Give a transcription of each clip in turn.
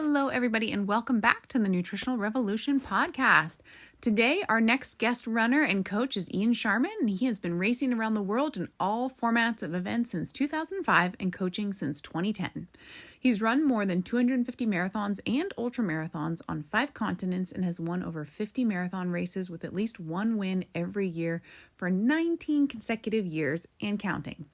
Hello, everybody, and welcome back to the Nutritional Revolution podcast. Today, our next guest runner and coach is Ian Sharman, and he has been racing around the world in all formats of events since 2005 and coaching since 2010. He's run more than 250 marathons and ultramarathons on 5 continents and has won over 50 marathon races with at least one win every year for 19 consecutive years and counting.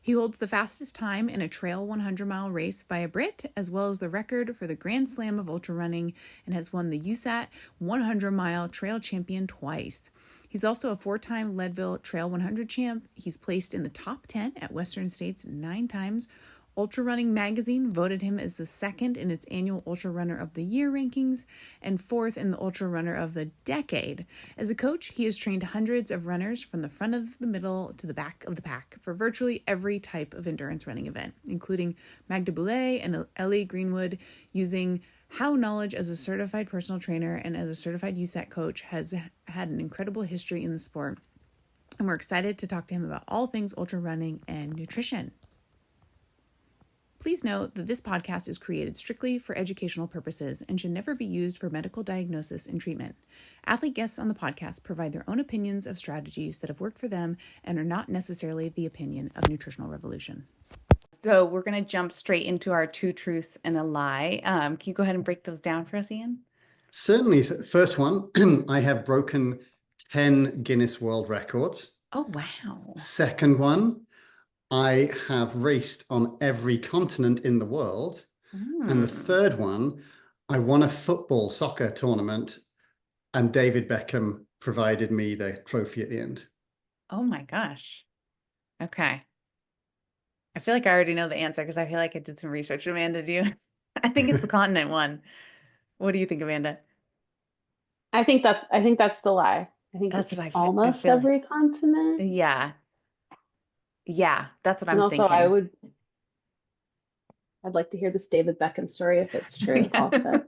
He holds the fastest time in a trail 100-mile race by a Brit, as well as the record for the Grand Slam of Ultrarunning, and has won the USATF 100-mile trail champion twice. He's also a 4-time Leadville Trail 100 champ. He's placed in the top 10 at Western States 9 times. Ultrarunning magazine voted him as the 2nd in its annual Ultrarunner of the Year rankings and 4th in the Ultrarunner of the Decade. As a coach, he has trained hundreds of runners from the front of the middle to the back of the pack for virtually every type of endurance running event, including Magda, Boulet, and Ellie, Greenwood, using how knowledge as a certified personal trainer and as a certified USAT coach has had an incredible history in the sport. And we're excited to talk to him about all things ultra running and nutrition. Please note that this podcast is created strictly for educational purposes and should never be used for medical diagnosis and treatment. Athlete guests on the podcast provide their own opinions of strategies that have worked for them and are not necessarily the opinion of Nutritional Revolution. So we're going to jump straight into our 2 truths and a lie. Can you go ahead and break those down for us, Ian? Certainly. So first one, I have broken 10 Guinness World Records. Oh, wow. Second one, I have raced on every continent in the world. And the third one, I won a soccer tournament, and David Beckham provided me the trophy at the end. Oh my gosh. Okay. I feel like I already know the answer because I feel like I did some research. Amanda, do you? I think it's the continent one. What do you think, Amanda? I think that's the lie. I think That's it's what I feel, almost every continent. Yeah. Yeah, that's what And I'm also thinking. I'd like to hear this David Beckham story if it's true also.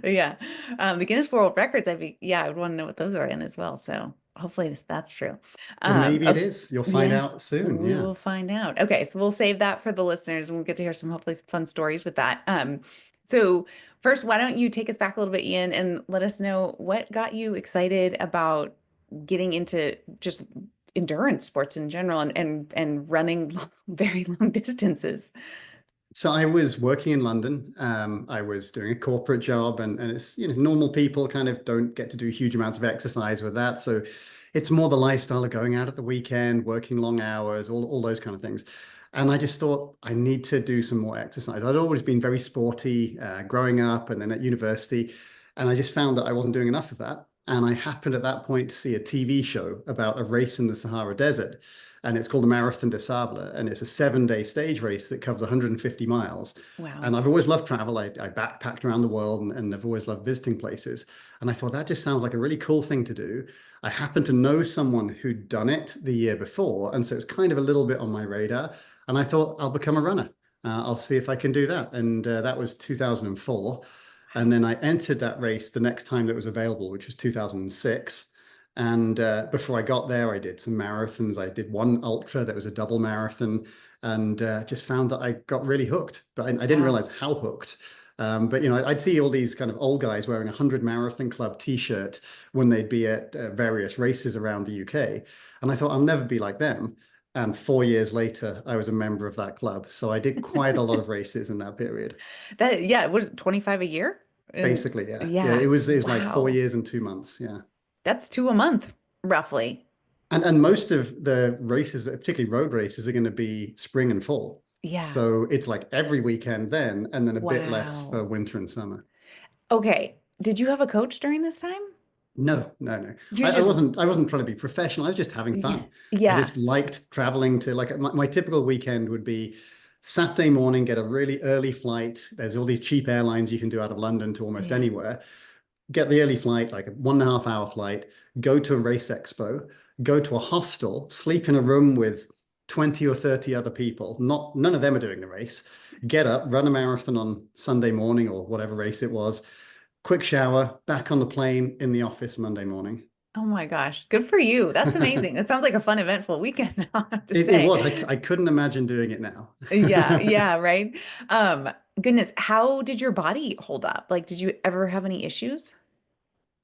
Yeah. The Guinness World Records, I would want to know what those are in as well. So hopefully that's true. Well, maybe it is. You'll find out soon. We will find out. Okay, so we'll save that for the listeners and we'll get to hear some hopefully fun stories with that. So first, why don't you take us back a little bit, Ian, and let us know what got you excited about getting into just endurance sports in general and running very long distances. So I was working in London. I was doing a corporate job, and it's, normal people kind of don't get to do huge amounts of exercise with that. So it's more the lifestyle of going out at the weekend, working long hours, all those kind of things. And I just thought I need to do some more exercise. I'd always been very sporty growing up and then at university. And I just found that I wasn't doing enough of that. And I happened at that point to see a TV show about a race in the Sahara Desert. And it's called the Marathon des Sables. And it's a 7-day stage race that covers 150 miles. Wow. And I've always loved travel. I backpacked around the world and I've always loved visiting places. And I thought that just sounds like a really cool thing to do. I happened to know someone who'd done it the year before. And so it's kind of a little bit on my radar. And I thought, I'll become a runner. I'll see if I can do that. And that was 2004. And then I entered that race the next time that was available, which was 2006. And before I got there, I did some marathons. I did one ultra that was a double marathon, and just found that I got really hooked. But I didn't realize how hooked. But I'd see all these kind of old guys wearing a 100 Marathon Club T-shirt when they'd be at various races around the UK. And I thought, I'll never be like them. And 4 years later, I was a member of that club. So I did quite a lot of races in that period. What is it, 25 a year? Basically, yeah. Yeah, it was like 4 years and 2 months, yeah. That's 2 a month, roughly. And most of the races, particularly road races, are going to be spring and fall. Yeah. So it's like every weekend then, and then a bit less for winter and summer. Okay. Did you have a coach during this time? No. I wasn't trying to be professional. I was just having fun. Yeah. I just liked traveling to, like, my typical weekend would be Saturday morning, get a really early flight. There's all these cheap airlines you can do out of London to almost anywhere. Get the early flight, like a 1.5 hour flight, go to a race expo, go to a hostel, sleep in a room with 20 or 30 other people. None of them are doing the race. Get up, run a marathon on Sunday morning or whatever race it was. Quick shower, back on the plane, in the office Monday morning. Oh my gosh. Good for you. That's amazing. It sounds like a fun, eventful weekend. It was. I couldn't imagine doing it now. Yeah, right. goodness, how did your body hold up? Like, did you ever have any issues?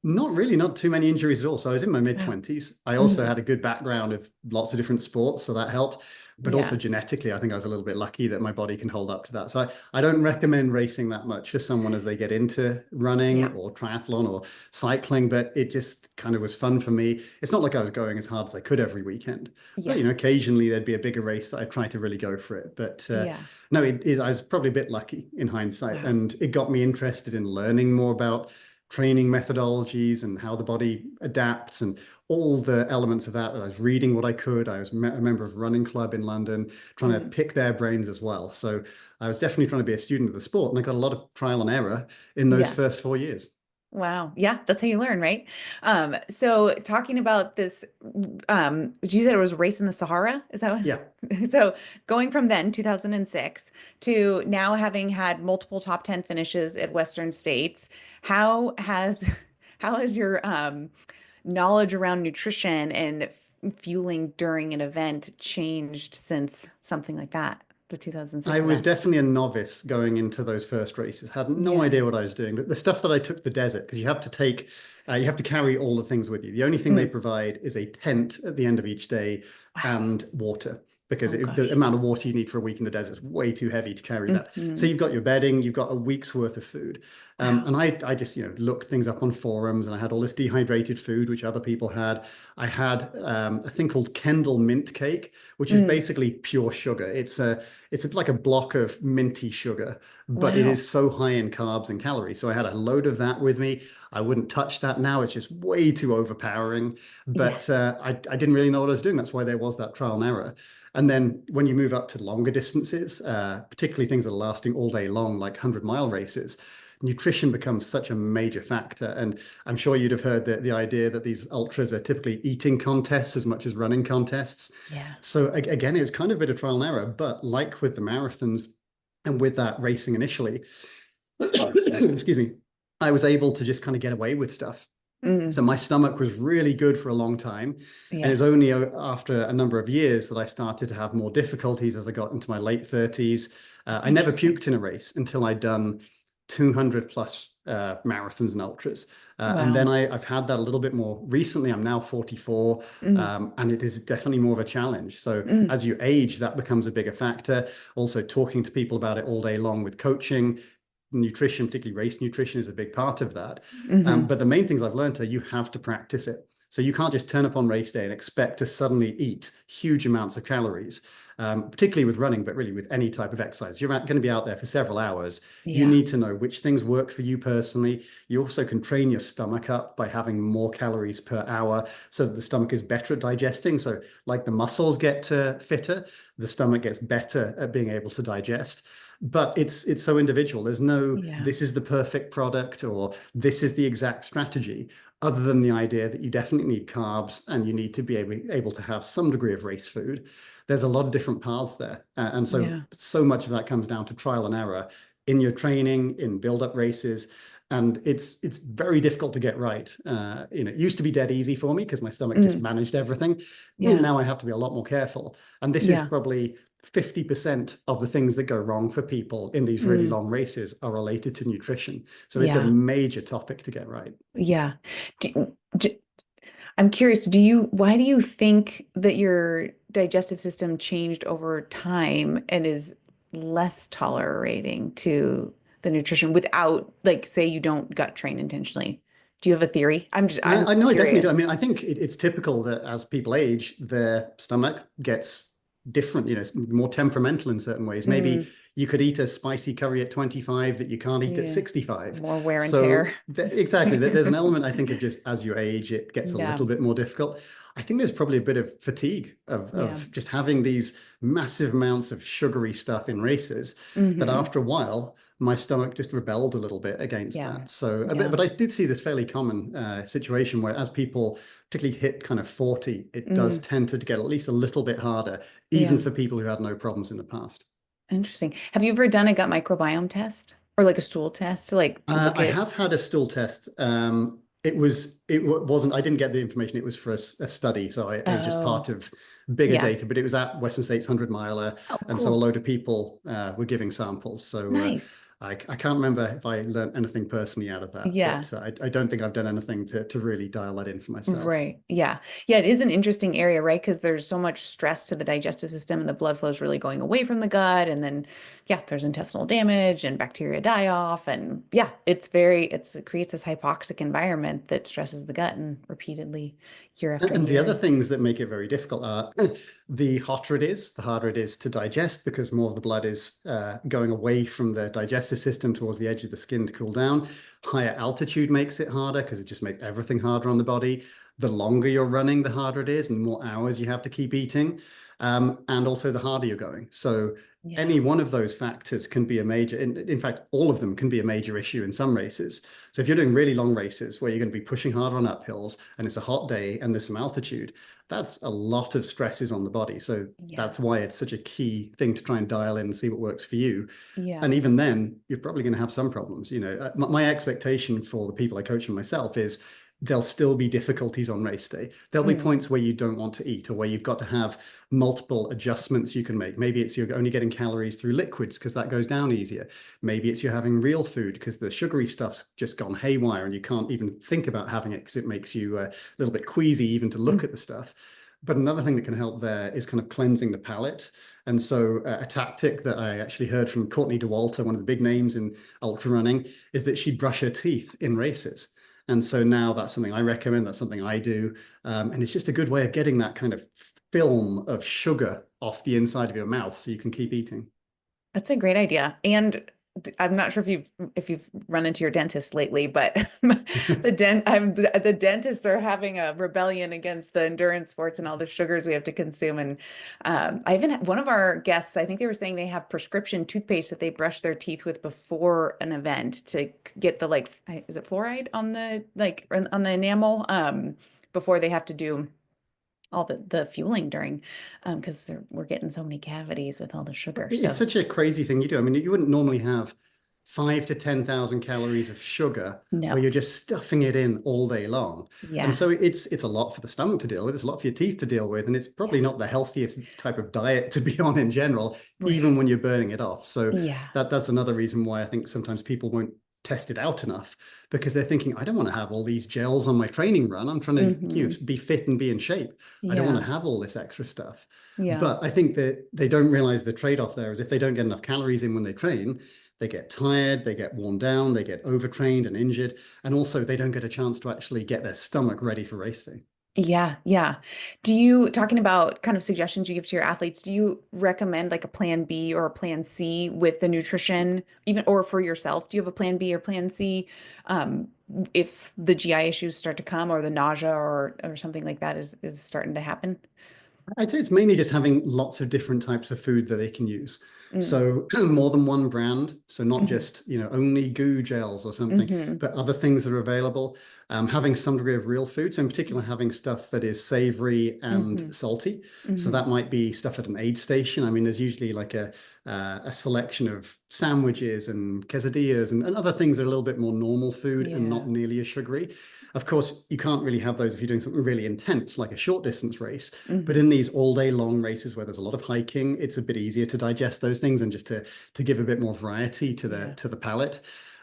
Not really, not too many injuries at all. So I was in my mid Wow. 20s. I also Mhm. had a good background of lots of different sports, so that helped. But also Yeah. genetically, I think I was a little bit lucky that my body can hold up to that. So I don't recommend racing that much for someone as they get into running Yeah. or triathlon or cycling, but it just kind of was fun for me. It's not like I was going as hard as I could every weekend, but Yeah. occasionally there'd be a bigger race that I'd try to really go for it. But Yeah. no, I was probably a bit lucky in hindsight, Wow. and it got me interested in learning more about training methodologies and how the body adapts and all the elements of that. I was reading what I could. I was a member of Running Club in London, trying to Mhm. pick their brains as well. So I was definitely trying to be a student of the sport, and I got a lot of trial and error in those Yeah. first 4 years. Wow. Yeah, that's how you learn, right? So talking about this, you said it was a race in the Sahara. Is that Yeah. what? So going from then, 2006, to now having had multiple top 10 finishes at Western States, how has how has your knowledge around nutrition and fueling during an event changed since something like that, the I 2006 was event? definitely a novice going into those first races. Had no Yeah. idea what I was doing. The stuff that I took the desert, because you have to carry all the things with you. The only thing they Mm. provide is a tent at the end of each day Wow. and water, because Oh the gosh. amount of water you need for a week in the desert is way too heavy to carry that. So Hmm. you've got your bedding, you've got a week's worth of food. Wow. And I just, looked things up on forums, and I had all this dehydrated food, which other people had. I had a thing called Kendall mint cake, which is Mm. basically pure sugar. It's like a block of minty sugar, but it Wow. is so high in carbs and calories. So I had a load of that with me. I wouldn't touch that now. It's just way too overpowering. Yeah. But I didn't really know what I was doing. That's why there was that trial and error. And then when you move up to longer distances, particularly things that are lasting all day long, like 100-mile races, nutrition becomes such a major factor. And I'm sure you'd have heard the idea that these ultras are typically eating contests as much as running contests. Yeah. So again, it was kind of a bit of trial and error, but like with the marathons and with that racing initially, excuse me, I was able to just kind of get away with stuff. So Mm. my stomach was really good for a long time. And Yeah. it's only after a number of years that I started to have more difficulties as I got into my late 30s. I never Interesting. puked in a race until I'd done 200 plus marathons and ultras. And then Wow. I've had that a little bit more recently. I'm now 44, Mm. and it is definitely more of a challenge. So Mm. as you age, that becomes a bigger factor. Also, talking to people about it all day long with coaching, nutrition, particularly race nutrition, is a big part of that. Hmm. But the main things I've learned are you have to practice it. So you can't just turn up on race day and expect to suddenly eat huge amounts of calories, particularly with running, but really with any type of exercise. You're going to be out there for several hours. You Yeah. need to know which things work for you personally. You also can train your stomach up by having more calories per hour so that the stomach is better at digesting. So like the muscles get fitter, the stomach gets better at being able to digest. But it's so individual. There's no, Yeah. this is the perfect product or this is the exact strategy, other than the idea that you definitely need carbs and you need to be able to have some degree of race food. There's a lot of different paths there. And Yeah. so much of that comes down to trial and error in your training, in build-up races. And it's very difficult to get right. It used to be dead easy for me because my stomach just Mm. managed everything. Yeah. Now I have to be a lot more careful. And this is Yeah. probably 50% of the things that go wrong for people in these really Mm. long races are related to nutrition. So it's a Yeah. major topic to get right. Yeah. Do, I'm curious, why do you think that your digestive system changed over time and is less tolerating to the nutrition without, like, say you don't gut train intentionally? Do you have a theory? I'm I know I definitely do. I curious. mean, I think it's typical that as people age, their stomach gets different, it's more temperamental in certain ways. Maybe Mm, you could eat a spicy curry at 25 that you can't eat at yeah. 65. More wear and So tear. exactly, there's an element I think of just as you age, it gets a Yeah. little bit more difficult. I think there's probably a bit of fatigue Yeah. of just having these massive amounts of sugary stuff in races that Hmm. after a while, my stomach just rebelled a little bit against Yeah. that. So, Yeah. but I did see this fairly common situation where as people particularly hit kind of 40, it does Mm, tend to get at least a little bit harder, even yeah. for people who had no problems in the past. Interesting. Have you ever done a gut microbiome test or like a stool test to like look I at? have had a stool test. Wasn't, I didn't get the information. It was for a study. So it was just Oh, part of bigger yeah. data, but it was at Western States 100 miler. Oh, And so a cool. load of people were giving samples. So Nice. I can't remember if I learned anything personally out of that, Yeah. but I don't think I've done anything to really dial that in for myself. Right. Yeah. Yeah, it is an interesting area, right? Because there's so much stress to the digestive system and the blood flow is really going away from the gut. And then, yeah, there's intestinal damage and bacteria die off. And yeah, it creates this hypoxic environment that stresses the gut and repeatedly year after And the year. other things that make it very difficult are the hotter it is, the harder it is to digest because more of the blood is going away from the digestive system towards the edge of the skin to cool down. Higher altitude makes it harder because it just makes everything harder on the body. The longer you're running, the harder it is, and the more hours you have to keep eating. And also the harder you're going. So Yeah. any one of those factors can be a major, in fact, all of them can be a major issue in some races. So if you're doing really long races where you're going to be pushing harder on uphills and it's a hot day and there's some altitude, that's a lot of stresses on the body. So Yeah. that's why it's such a key thing to try and dial in and see what works for you. Yeah. And even then, you're probably going to have some problems. My expectation for the people I coach and myself is there'll still be difficulties on race day. There'll be Mm. points where you don't want to eat or where you've got to have multiple adjustments you can make. Maybe it's you're only getting calories through liquids because that goes down easier. Maybe it's you're having real food because the sugary stuff's just gone haywire and you can't even think about having it because it makes you a little bit queasy even to look Mm. at the stuff. But another thing that can help there is kind of cleansing the palate. And so a tactic that I actually heard from Courtney Dauwalter, one of the big names in ultra running, is that she'd brush her teeth in races. And so now that's something I recommend. That's something I do. And it's just a good way of getting that kind of film of sugar off the inside of your mouth so you can keep eating. That's a great idea. And I'm not sure if you've run into your dentist lately, but the dentists are having a rebellion against the endurance sports and all the sugars we have to consume. And I even had one of our guests, I think they were saying they have prescription toothpaste that they brush their teeth with before an event to get the is it fluoride on on the enamel before they have to do all the fueling during because we're getting so many cavities with all the sugar. It's So such a crazy thing you do. I mean, you wouldn't normally have 5 to 10,000 calories of sugar where no. you're just stuffing it in all day long. And Yeah. so it's a lot for the stomach to deal with. It's a lot for your teeth to deal with. And it's probably Yeah. not the healthiest type of diet to be on in general, even Right. when you're burning it off. So Yeah. that's another reason why I think sometimes people won't test it out enough because they're thinking, I don't want to have all these gels on my training run. I'm trying to Hmm. be fit and be in shape. I don't want Yeah. to have all this extra stuff. Yeah. But I think that they don't realize the trade-off there is if they don't get enough calories in when they train, they get tired, they get worn down, they get overtrained and injured, and also they don't get a chance to actually get their stomach ready for race day. Yeah. Yeah. Talking about kind of suggestions you give to your athletes, do you recommend like a plan B or a plan C with the nutrition, even or for yourself? Do you have a plan B or plan C um, if the GI issues start to come or the nausea or something like that is starting to happen? I'd say it's mainly just having lots of different types of food that they can use. Mm. So more than one brand. So not Hmm. just, only goo gels or something, Hmm. but other things that are available. Having some degree of real food. So in particular, having stuff that is savory and Hmm. salty. So Hmm. that might be stuff at an aid station. I mean, there's usually like a selection of sandwiches and quesadillas and other things that are a little bit more normal food and Yeah. not nearly as sugary. Of course, you can't really have those if you're doing something really intense, like a short distance race. But Hmm. in these all day long races where there's a lot of hiking, it's a bit easier to digest those things and just to give a bit more variety to Yeah. the palate.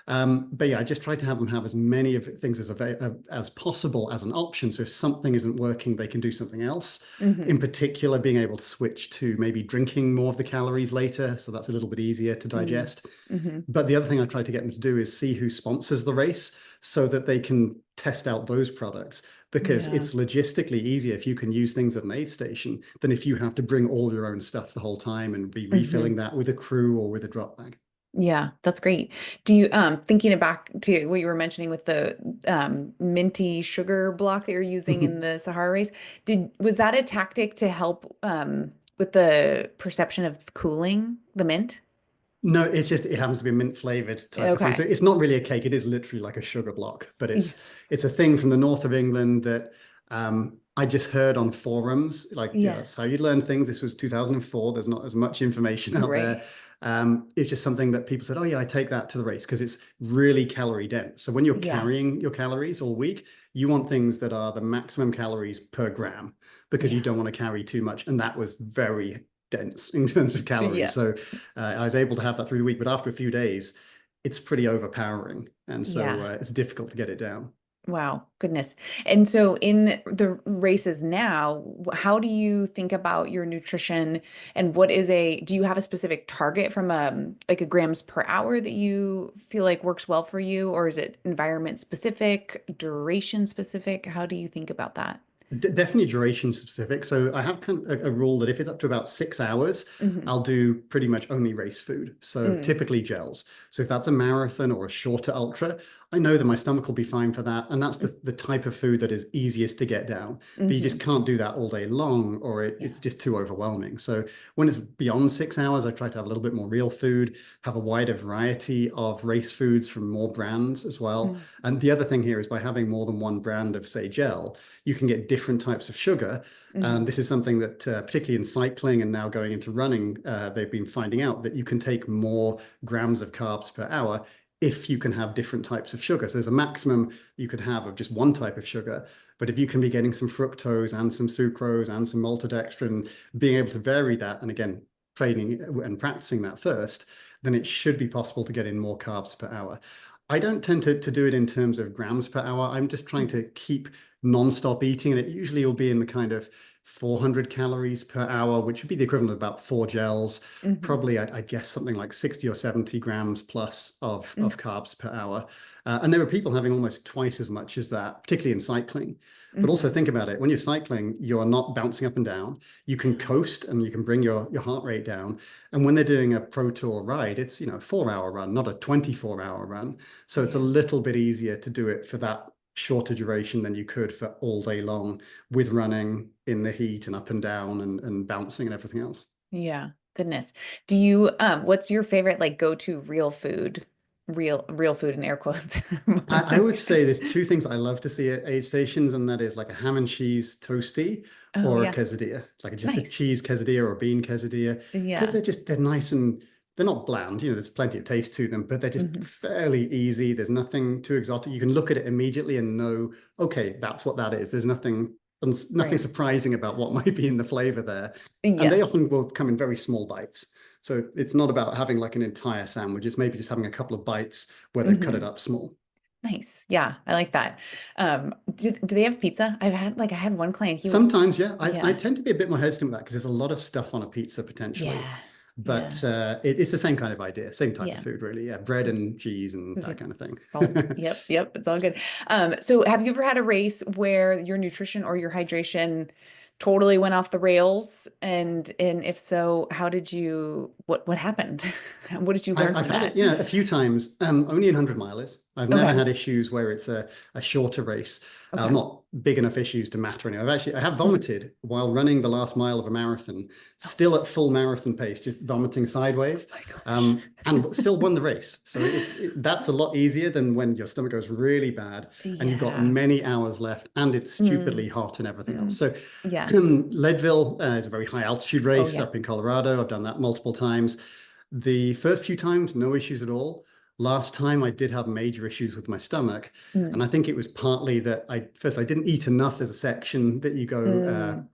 But yeah, I just try to have them have as many of things as possible as an option. So if something isn't working, they can do something else. In Hmm. particular, being able to switch to maybe drinking more of the calories later, so that's a little bit easier to Mm. digest. Hmm. But the other thing I try to get them to do is see who sponsors the race so that they can test out those products because Yeah. it's logistically easier if you can use things at an aid station than if you have to bring all your own stuff the whole time and be Hmm. refilling that with a crew or with a drop bag. Yeah, that's great. Do you thinking back to what you were mentioning with the minty sugar block that you're using in the Sahara race, was that a tactic to help with the perception of cooling the mint? No, it's just it happens to be a mint flavored type of thing. So Okay. it's not really a cake. It is literally like a sugar block, but Yeah. it's a thing from the north of England that I just heard on forums. Like, Yeah. that's how you learn things. This was 2004. There's not as much information out there. Right. It's just something that people said, "Oh yeah, I take that to the race because it's really calorie dense." So when you're Yeah. carrying your calories all week, you want things that are the maximum calories per gram because you Yeah. don't want to carry too much. And that was very dense in terms of calories. Yeah. So I was able to have that through the week, but after a few days, it's pretty overpowering. And so Yeah. it's difficult to get it down. Wow, goodness. And so in the races now, how do you think about your nutrition and do you have a specific target from like a grams per hour that you feel like works well for you, or is it environment specific, duration specific? How do you think about that? Definitely duration specific. So I have kind of a rule that if it's up to about 6 hours, Hmm. I'll do pretty much only race food. So Mm. typically gels. So if that's a marathon or a shorter ultra, I know that my stomach will be fine for that. And that's the type of food that is easiest to get down. But you Mm-hmm. just can't do that all day long, or Yeah. it's just too overwhelming. So when it's beyond 6 hours, I try to have a little bit more real food, have a wider variety of race foods from more brands as well. Mm. And the other thing here is by having more than one brand of, say, gel, you can get different types of sugar. And Mm. this is something that, particularly in cycling and now going into running, they've been finding out that you can take more grams of carbs per hour if you can have different types of sugar. So there's a maximum you could have of just one type of sugar. But if you can be getting some fructose and some sucrose and some maltodextrin, being able to vary that, and again, training and practicing that first, then it should be possible to get in more carbs per hour. I don't tend to do it in terms of grams per hour. I'm just trying to keep non-stop eating, and it usually will be in the kind of 400 calories per hour, which would be the equivalent of about 4 gels. Mm-hmm. Probably, I guess, something like 60 or 70 grams plus of Mm-hmm. carbs per hour. And there are people having almost twice as much as that, particularly in cycling. But also Mm-hmm. think about it. When you're cycling, you are not bouncing up and down. You can coast and you can bring your heart rate down. And when they're doing a pro tour ride, it's, a 4 hour run, not a 24-hour run. So it's a Yeah. little bit easier to do it for that shorter duration than you could for all day long with running in the heat and up and down and bouncing and everything else. Yeah. Goodness. Do you what's your favorite like go-to real food? Real food in air quotes. I would say there's two things I love to see at aid stations, and that is like a ham and cheese toasty Oh or a yeah. quesadilla, like just a Nice. cheese quesadilla or a bean quesadilla, because Yeah. they're nice and they're not bland. There's plenty of taste to them, but they're just Hmm. fairly easy. There's nothing too exotic. You can look at it immediately and know, okay, that's what that is. There's nothing Right. surprising about what might be in the flavor there. And they Yeah. often will come in very small bites. So it's not about having like an entire sandwich. It's maybe just having a couple of bites where they've cut it Hmm. up small. Nice. Yeah, I like that. Do they have pizza? I had one client, Sometimes, yeah, I yeah. tend to be a bit more hesitant with that because there's a lot of stuff on a pizza potentially. Yeah. But Yeah. it's the same kind of idea, same type of Yeah. food, really. Yeah, bread and cheese and Is that it kind of thing. salt? Yep, yep, it's all good. So have you ever had a race where your nutrition or your hydration totally went off the rails? And if so, what happened? What did you learn I've from had it, that? yeah, a few times, only in 100 milers. I've never Okay. had issues where it's a shorter race. Okay. Not big enough issues to matter anyway. I have Mhm. vomited while running the last mile of a marathon, Oh still at full marathon pace, just vomiting sideways, my gosh. and still won the race. So that's a lot easier than when your stomach goes really bad and you've got Yeah. many hours left and it's Mm, stupidly hot and everything else. mm. So Yeah. Leadville is a very high altitude Oh race yeah. up in Colorado. I've done that multiple times. The first few times, no issues at all. Last time, I did have major issues with my stomach. And Mm, I think it was partly that I didn't eat enough. There's a section that you go mm,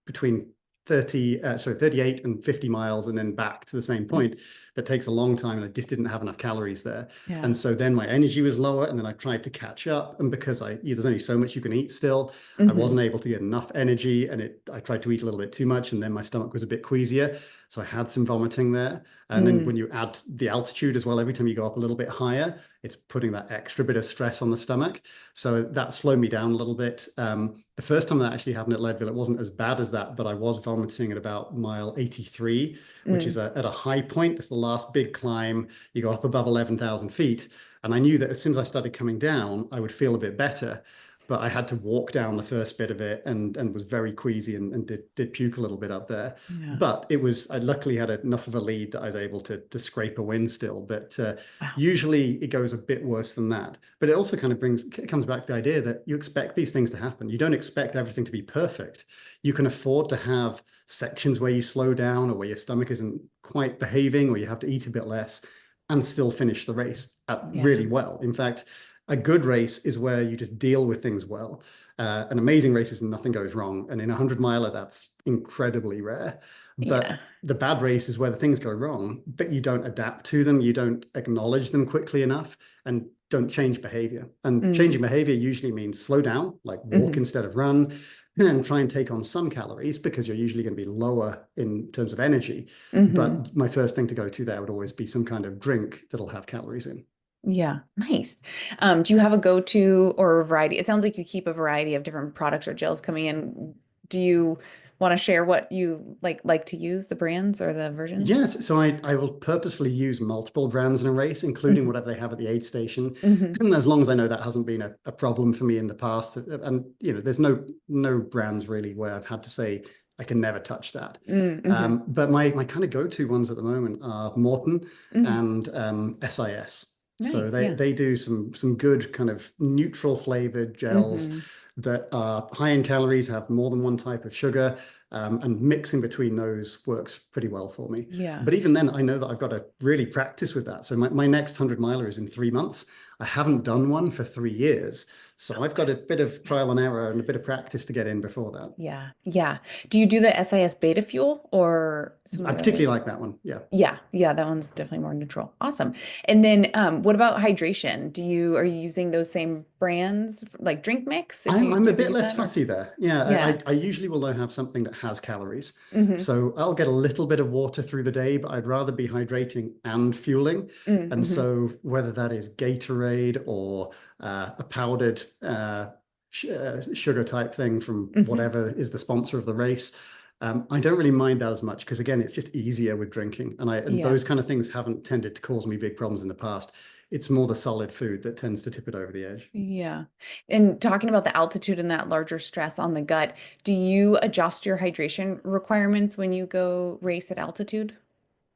between 38 and 50 miles and then back to the same mm. point that takes a long time, and I just didn't have enough calories there. Yeah. And so then my energy was lower, and then I tried to catch up, and because there's only so much you can eat still, I Hmm. wasn't able to get enough energy, and I tried to eat a little bit too much, and then my stomach was a bit queasier, so I had some vomiting there. And then when Mm. you add the altitude as well, every time you go up a little bit higher, it's putting that extra bit of stress on the stomach. So that slowed me down a little bit. The first time that actually happened at Leadville, it wasn't as bad as that, but I was vomiting at about mile 83, which is Mm. at a high point. That's the last big climb. You go up above 11,000 feet. And I knew that as soon as I started coming down, I would feel a bit better. But I had to walk down the first bit of it and was very queasy and did puke a little bit up there. Yeah. But I luckily had enough of a lead that I was able to scrape a win still. But Wow. usually it goes a bit worse than that. But it also kind of comes back to the idea that you expect these things to happen. You don't expect everything to be perfect. You can afford to have sections where you slow down or where your stomach isn't quite behaving or you have to eat a bit less and still finish the race Yeah. really well. In fact, a good race is where you just deal with things well. An amazing race is nothing goes wrong. And in a 100 miler, that's incredibly rare. Yeah. But the bad race is where the things go wrong, but you don't adapt to them, you don't acknowledge them quickly enough, and don't change behavior. And changing behavior usually means slow down, like walk instead of run, and try and take on some calories because you're usually going to be lower in terms of energy. But my first thing to go to there would always be some kind of drink that'll have calories in. Yeah, nice. Do you have a go-to or a variety? It sounds like you keep a variety of different products or gels coming in. Do you want to share what you like to use, the brands or the versions? Yes, so I will purposefully use multiple brands in a race, including whatever they have at the aid station, and as long as I know that hasn't been a problem for me in the past. And there's no brands really where I've had to say I can never touch that. But my kind of go-to ones at the moment are Morton and SIS. Nice, So yeah. they do some good kind of neutral flavored gels that are high in calories, have more than one type of sugar, and mixing between those works pretty well for me. Yeah. But even then, I know that I've got to really practice with that. So my next 100-miler is in 3 months. I haven't done one for 3 years. So I've got a bit of trial and error and a bit of practice to get in before that. Yeah. Yeah. Do you do the SIS beta fuel or some I of the particularly like that one. Yeah. Yeah, yeah, that one's definitely more neutral. Awesome. And then what about hydration? Are you using those same brands like drink mix? If I'm a ever bit use less that, or- fussy there. Yeah, Yeah. I usually will though have something that has calories. Mm-hmm. So I'll get a little bit of water through the day, but I'd rather be hydrating and fueling. And Mm-hmm. so whether that is Gatorade or a powdered sugar type thing from whatever is the sponsor of the race, I don't really mind that as much because again, it's just easier with drinking, and Yeah. those kind of things haven't tended to cause me big problems in the past. It's more the solid food that tends to tip it over the edge. Yeah. And talking about the altitude and that larger stress on the gut, do you adjust your hydration requirements when you go race at altitude?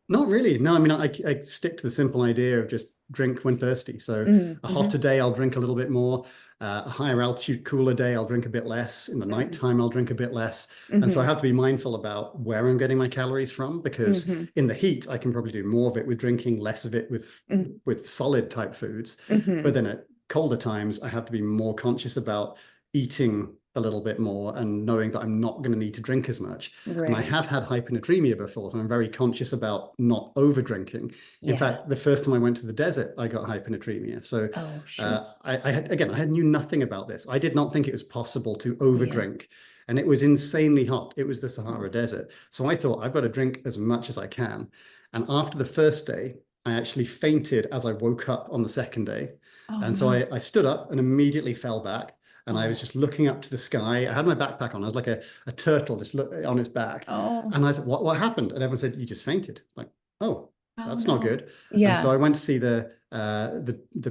Not really. No, I mean, I stick to the simple idea of just drink when thirsty. So a Mm-hmm. hotter day, I'll drink a little bit more. A higher altitude, cooler day, I'll drink a bit less. In the nighttime, I'll drink a bit less. And so I have to be mindful about where I'm getting my calories from, because in the heat, I can probably do more of it with drinking, less of it with solid type foods. But then at colder times, I have to be more conscious about eating a little bit more and knowing that I'm not going to need to drink as much. And I Right. have had hyponatremia before, so I'm very conscious about not over drinking. In Yeah. fact, the first time I went to the desert, I got hyponatremia. So Oh, shoot. I knew nothing about this. I did not think it was possible to Yeah. overdrink. And it was insanely hot. It was the Sahara Desert. So I thought I've got to drink as much as I can. And after the first day, I actually fainted as I woke up on the second day. Oh, And so no. I stood up and immediately fell back. And I was Oh. just looking up to the sky. I had my backpack on. I was like a turtle just on its back. Oh. And I said, what happened? And everyone said, you just fainted. Like, oh, Oh, that's not no. good. And so Yeah. I went to see the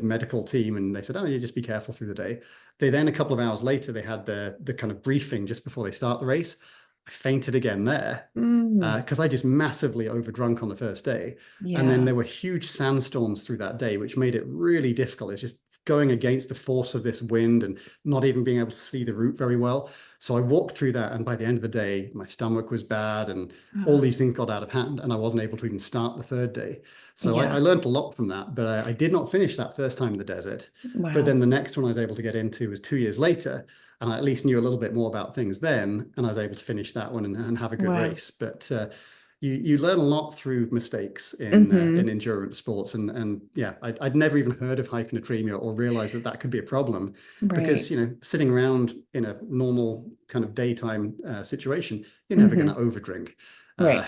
medical team, and they said, oh, you just be careful through the day. They then, a couple of hours later, they had the kind of briefing just before they start the race. I fainted again there because I just massively overdrunk on the first day. And then Yeah. there were huge sandstorms through that day, which made it really difficult. It's just going against the force of this wind and not even being able to see the route very well. So I walked through that, and by the end of the day, my stomach was bad and all these things got out of hand, and I wasn't able to even start the third day. So I Yeah. learned a lot from that, but I did not finish that first time in the desert. But Wow. then the next one I was able to get into was 2 years later, and I at least knew a little bit more about things then, and I was able to finish that one and have a good Wow. race. But you learn a lot through mistakes in endurance sports, and yeah, I'd never even heard of hyponatremia or realized that could be a problem, because Right. sitting around in a normal kind of daytime situation, you're never going to overdrink. Right.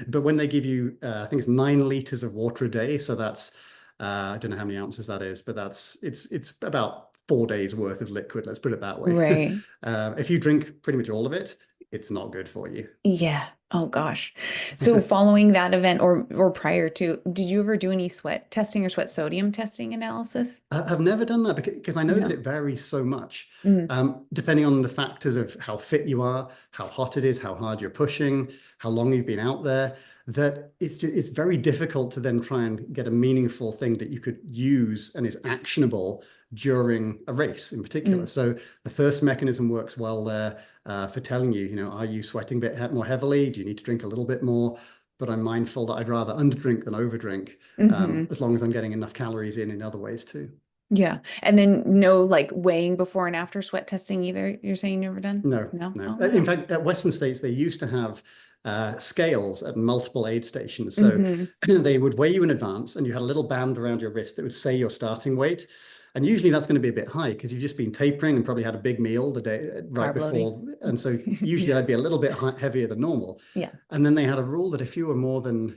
But when they give you, I think it's 9 liters of water a day, so that's I don't know how many ounces that is, but it's about 4 days worth of liquid. Let's put it that way. Right. If you drink pretty much all of it, it's not good for you. Yeah. Oh gosh. So following that event or prior to, did you ever do any sweat testing or sweat sodium testing analysis? I've never done that because I know that No. it varies so much, Mm. depending on the factors of how fit you are, how hot it is, how hard you're pushing, how long you've been out there, that it's very difficult to then try and get a meaningful thing that you could use and is actionable during a race in particular. Mm. So the thirst mechanism works well there for telling you, are you sweating a bit more heavily? Do you need to drink a little bit more? But I'm mindful that I'd rather underdrink than overdrink, as long as I'm getting enough calories in other ways too. Yeah. And then no like weighing before and after sweat testing either. You're saying you've never done? No, No? no. Oh, In wow. fact, at Western States, they used to have scales at multiple aid stations. So Mm-hmm. they would weigh you in advance, and you had a little band around your wrist that would say your starting weight. And usually that's going to be a bit high because you've just been tapering and probably had a big meal the day right Carb before. loading. And so usually Yeah. I'd be a little bit heavier than normal. Yeah. And then they had a rule that if you were more than,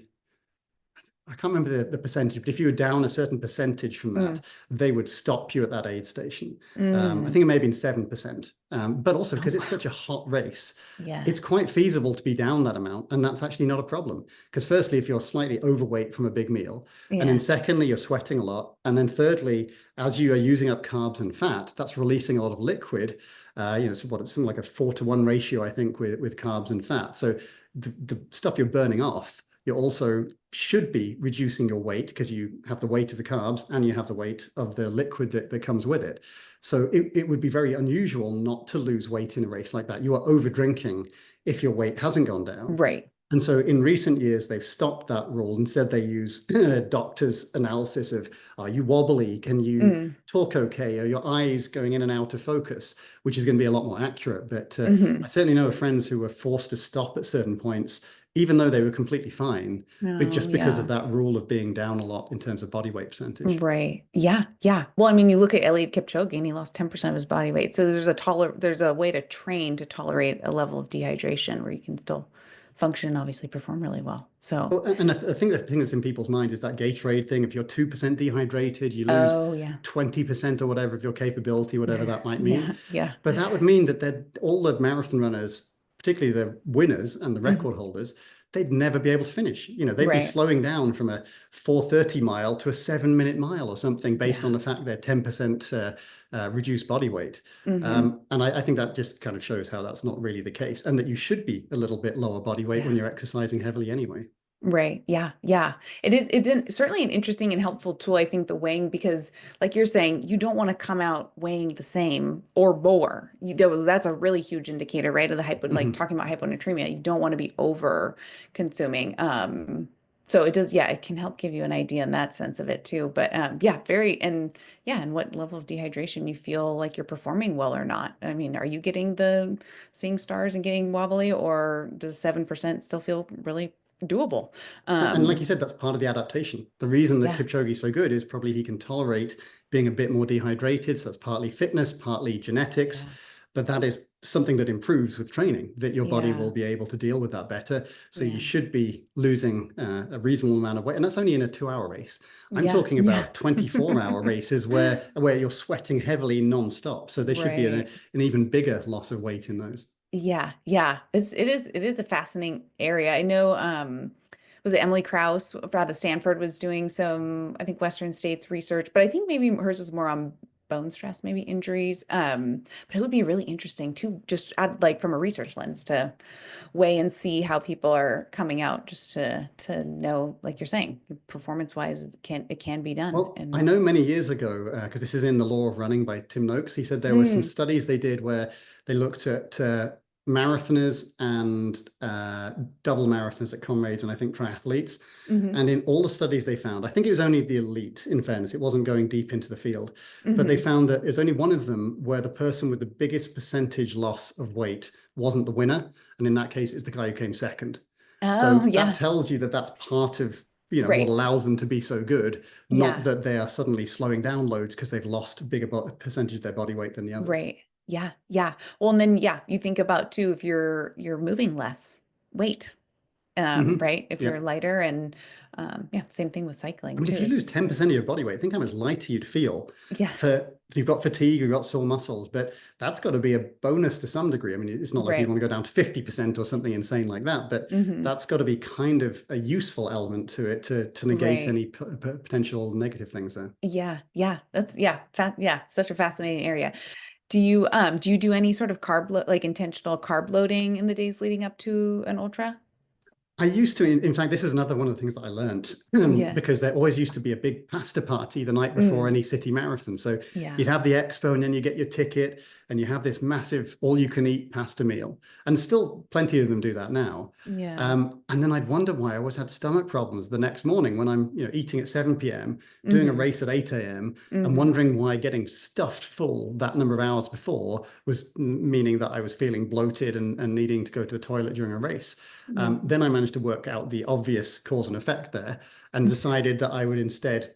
I can't remember the percentage, but if you were down a certain percentage from that, they would stop you at that aid station. I think it may have been 7%. But also because it's such a hot race, Yeah. it's quite feasible to be down that amount. And that's actually not a problem. Because firstly, if you're slightly overweight from a big meal, and then secondly, you're sweating a lot. And then thirdly, as you are using up carbs and fat, that's releasing a lot of liquid. It's something like a 4-to-1 ratio, I think, with carbs and fat. So the stuff you're burning off, you also should be reducing your weight because you have the weight of the carbs and you have the weight of the liquid that comes with it. So it would be very unusual not to lose weight in a race like that. You are over drinking if your weight hasn't gone down. Right. And so in recent years, they've stopped that rule. Instead, they use doctors' analysis of, are you wobbly? Can you talk okay? Are your eyes going in and out of focus? Which is going to be a lot more accurate. But I certainly know of friends who were forced to stop at certain points, even though they were completely fine, but just because of that rule of being down a lot in terms of body weight percentage. Right. Yeah. Yeah. Well, I mean, you look at Elliot Kipchoge and he lost 10% of his body weight. So there's a way to train to tolerate a level of dehydration where you can still function and obviously perform really well. So, Well, and I think the thing that's in people's mind is that Gatorade thing. If you're 2% dehydrated, you lose 20% or whatever of your capability, whatever that might mean. Yeah. But that would mean that all the marathon runners, particularly the winners and the record holders, they'd never be able to finish. They'd be slowing down from a 4:30 mile to a 7-minute mile or something based on the fact they're 10% reduced body weight. And I think that just kind of shows how that's not really the case, and that you should be a little bit lower body weight when you're exercising heavily anyway. Right. Yeah. Yeah. It's certainly an interesting and helpful tool, I think, the weighing, because like you're saying, you don't want to come out weighing the same or more. That's a really huge indicator, right? Of the like talking about hyponatremia, you don't want to be over consuming. So it does, it can help give you an idea in that sense of it too. But and what level of dehydration you feel like you're performing well or not. I mean, are you getting seeing stars and getting wobbly, or does 7% still feel really doable? And like you said, that's part of the adaptation. The reason that Kipchoge is so good is probably he can tolerate being a bit more dehydrated. So that's partly fitness, partly genetics, but that is something that improves with training, that your body will be able to deal with that better. So you should be losing a reasonable amount of weight. And that's only in a 2-hour race. I'm talking about 24-hour races where you're sweating heavily nonstop. So there should be an even bigger loss of weight in those. Yeah. It is a fascinating area. I know, was it Emily Krause out of Stanford was doing some, I think, Western states research, but I think maybe hers was more on bone stress, maybe injuries. But it would be really interesting to just add, like, from a research lens to weigh and see how people are coming out, just to know, like you're saying, performance wise, it can be done. Well, I know many years ago, because this is in The Law of Running by Tim Noakes, he said there were some studies they did where they looked at marathoners and double marathoners at comrades and I think triathletes. And in all the studies they found, I think it was only the elite, in fairness, it wasn't going deep into the field, but they found that there's only one of them where the person with the biggest percentage loss of weight wasn't the winner. And in that case, it's the guy who came second. So that tells you that that's part of what allows them to be so good, not that they are suddenly slowing down loads because they've lost a bigger percentage of their body weight than the others. Right. Yeah. Well, and then you think about too, if you're moving less weight, right? If you're lighter, and same thing with cycling. I mean, if you lose 10% of your body weight, think how much lighter you'd feel. If you've got fatigue, you've got sore muscles, but that's got to be a bonus to some degree. I mean, it's not like you want to go down to 50% or something insane like that, but that's got to be kind of a useful element to it to negate any potential negative things there. That's such a fascinating area. Do you do any sort of intentional carb loading in the days leading up to an ultra? I used to, in fact, this was another one of the things that I learned Yeah. because there always used to be a big pasta party the night before Mm, any city marathon. So yeah. you'd have the expo and then you get your ticket and you have this massive all-you-can-eat pasta meal. And still plenty of them do that now. Yeah. And then I'd wonder why I always had stomach problems the next morning when I'm, eating at 7 p.m., doing a Hmm. race at 8 a.m., and Hmm. wondering why getting stuffed full that number of hours before was meaning that I was feeling bloated and needing to go to the toilet during a race. Yeah. Then I managed to work out the obvious cause and effect there and decided that I would instead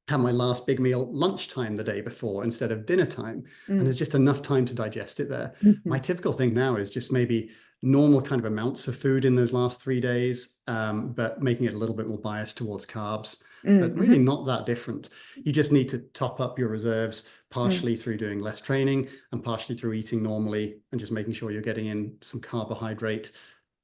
have my last big meal lunchtime the day before instead of dinner time. And Mm. there's just enough time to digest it there. My Hmm. typical thing now is just maybe normal kind of amounts of food in those last 3 days, but making it a little bit more biased towards carbs. But really Mm-hmm. not that different. You just need to top up your reserves Mm. partially through doing less training and partially through eating normally and just making sure you're getting in some carbohydrate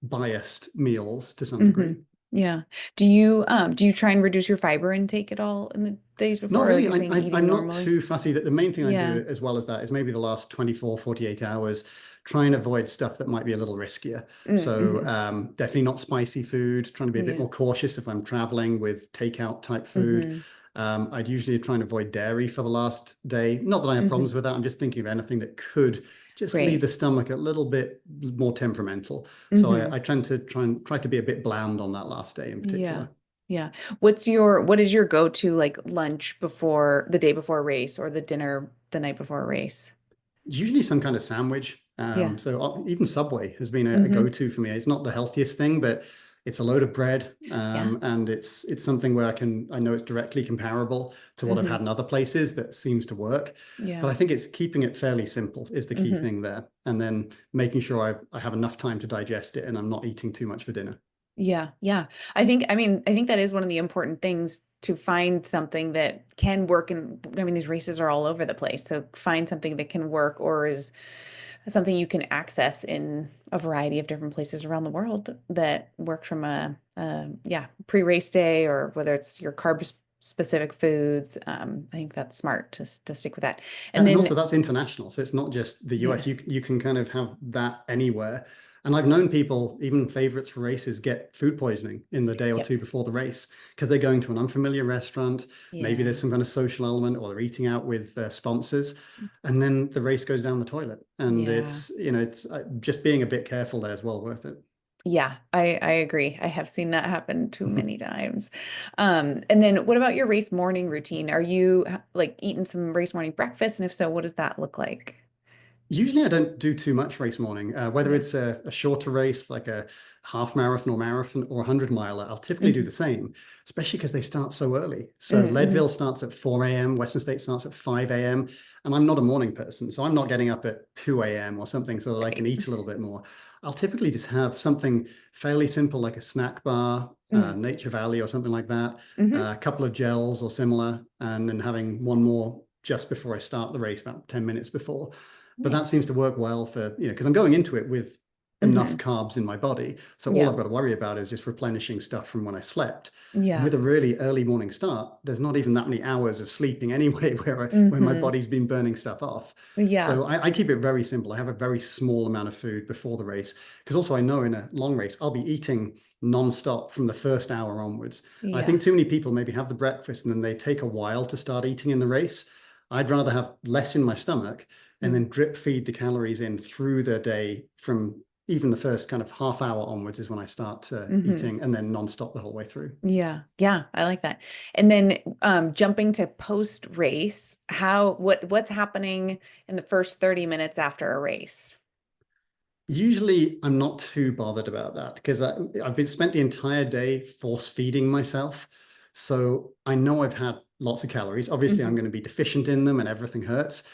biased meals to some Hmm. degree. Yeah. Do you try and reduce your fiber intake at all in the days Not before, or like really. you're saying eating I'm not normally? too fussy. That the main thing I Yeah. do as well as that is maybe the last 24, 48 hours, try and avoid stuff that might be a little riskier. So Mm-hmm. definitely not spicy food, trying to be a bit Yeah. more cautious if I'm traveling with takeout type food. Hmm. I'd usually try and avoid dairy for the last day. Not that I have Hmm. problems with that. I'm just thinking of anything that could just leave Great. the stomach a little bit more temperamental. So Hmm. I tend to try to be a bit bland on that last day in Yeah. particular. Yeah. What is your go-to like lunch before the day before a race or the dinner the night before a race? Usually some kind of sandwich. Yeah. Even Subway has been a Hmm. go-to for me. It's not the healthiest thing, but it's a load of bread, Yeah. and it's something where I know it's directly comparable to what I've Hmm. had in other places that seems to work. Yeah. But I think it's keeping it fairly simple is the key Hmm. thing there, and then making sure I have enough time to digest it and I'm not eating too much for dinner. Yeah. Yeah. I think that is one of the important things to find something that can work. And I mean, these races are all over the place. So find something that can work or is something you can access in a variety of different places around the world that work from yeah, pre-race day or whether it's your carb specific foods. I think that's smart to stick with that. And And then, also that's international. So it's not just the yeah, US. You can kind of have that anywhere. And I've known people, even favorites for races, get food poisoning in the day or yep, two before the race because they're going to an unfamiliar restaurant. Maybe yeah, there's some kind of social element or they're eating out with sponsors. And then the race goes down the toilet. And yeah. it's just being a bit careful there is well worth it. Yeah, I agree. I have seen that happen too many times. And then what about your race morning routine? Are you like eating some race morning breakfast? And if so, what does that look like? Usually, I don't do too much race morning. Whether Yeah. it's a shorter race like a half marathon or 100 miler, I'll typically do Hmm. the same, especially because they start so early. So Hmm. Leadville starts at 4 a.m., Western State starts at 5 a.m., and I'm not a morning person, so I'm not getting up at 2 a.m. or something so that I can Right. eat a little bit more. I'll typically just have something fairly simple like a snack bar, Mm. Nature Valley or something like that, Hmm. a couple of gels or similar, and then having one more just before I start the race, about 10 minutes before. But that Nice. seems to work well for, because I'm going into it with enough Hmm. carbs in my body. So all Yeah. I've got to worry about is just replenishing stuff from when I slept. And Yeah. with a really early morning start, there's not even that many hours of sleeping anyway where my Hmm. body's been burning stuff off. Yeah. So I keep it very simple. I have a very small amount of food before the race because also I know in a long race, I'll be eating nonstop from the first hour onwards. I Yeah. think too many people maybe have the breakfast and then they take a while to start eating in the race. I'd rather have less in my stomach and Mm. then drip feed the calories in through the day from even the first kind of half hour onwards is when I start Hmm. eating and then nonstop the whole way through. Yeah. Yeah. I like that. And then jumping to post race, what's happening in the first 30 minutes after a race? Usually, I'm not too bothered about that because I've been spent the entire day force feeding myself. So I know I've had lots of calories. Obviously, I'm Hmm. going to be deficient in them and everything hurts.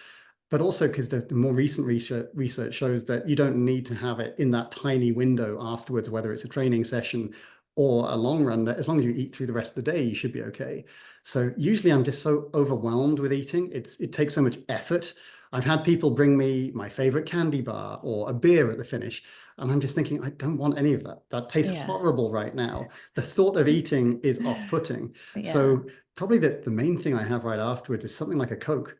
But also because the more recent research shows that you don't need to have it in that tiny window afterwards, whether it's a training session or a long run, that as long as you eat through the rest of the day, you should be okay. So usually I'm just so overwhelmed with eating. It takes so much effort. I've had people bring me my favorite candy bar or a beer at the finish. And I'm just thinking, I don't want any of that. That tastes Yeah. horrible right now. The thought of eating is off-putting. Yeah. So probably the main thing I have right afterwards is something like a Coke.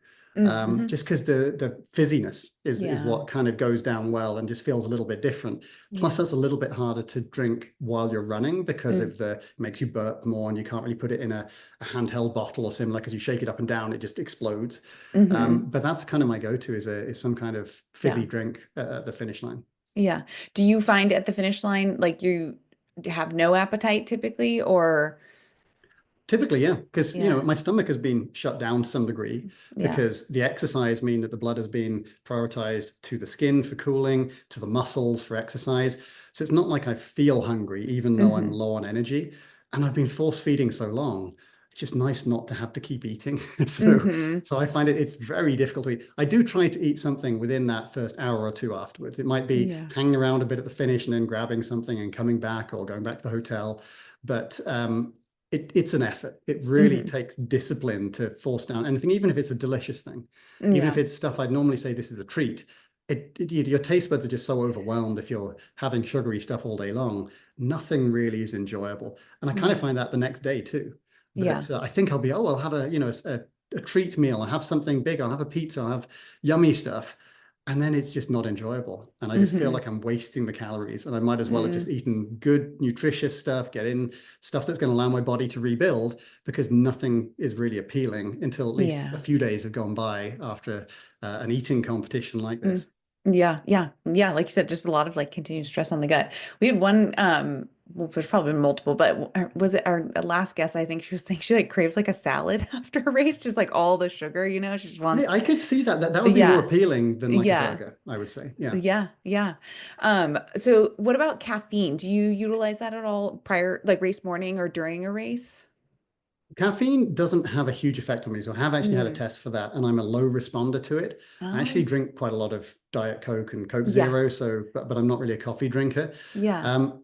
Just because the fizziness is Yeah. what kind of goes down well and just feels a little bit different. Plus, Yeah. that's a little bit harder to drink while you're running because of it makes you burp more, and you can't really put it in a handheld bottle or similar, because you shake it up and down, it just explodes. But that's kind of my go-to is some kind of fizzy drink at the finish line. Yeah. Do you find at the finish line, like you have no appetite typically, or? Typically, yeah, because Yeah. my stomach has been shut down to some degree Yeah. because the exercise mean that the blood has been prioritized to the skin for cooling, to the muscles for exercise. So it's not like I feel hungry, even though I'm low on energy. And I've been force feeding so long. It's just nice not to have to keep eating. So I find it's very difficult to eat. I do try to eat something within that first hour or two afterwards. It might be hanging around a bit at the finish and then grabbing something and coming back, or going back to the hotel. But it's an effort. It really takes discipline to force down anything, even if it's a delicious thing. Even if it's stuff I'd normally say this is a treat. Your taste buds are just so overwhelmed if you're having sugary stuff all day long. Nothing really is enjoyable. And I kind of find that the next day too. That I think I'll be, I'll have a treat meal. I'll have something big. I'll have a pizza. I'll have yummy stuff. And then it's just not enjoyable. And I just feel like I'm wasting the calories, and I might as well have just eaten good, nutritious stuff, get in stuff that's going to allow my body to rebuild, because nothing is really appealing until at least a few days have gone by after an eating competition like this. Yeah. Like you said, just a lot of like continued stress on the gut. We had one, well, there's probably been multiple, but was it our last guest? I think she was saying she like craves like a salad after a race, just like all the sugar, she just wants. I could see that would be more appealing than like a burger, I would say. Yeah. So what about caffeine? Do you utilize that at all prior, like race morning or during a race? Caffeine doesn't have a huge effect on me. So I have actually had a test for that, and I'm a low responder to it. I actually drink quite a lot of Diet Coke and Coke Zero, but I'm not really a coffee drinker.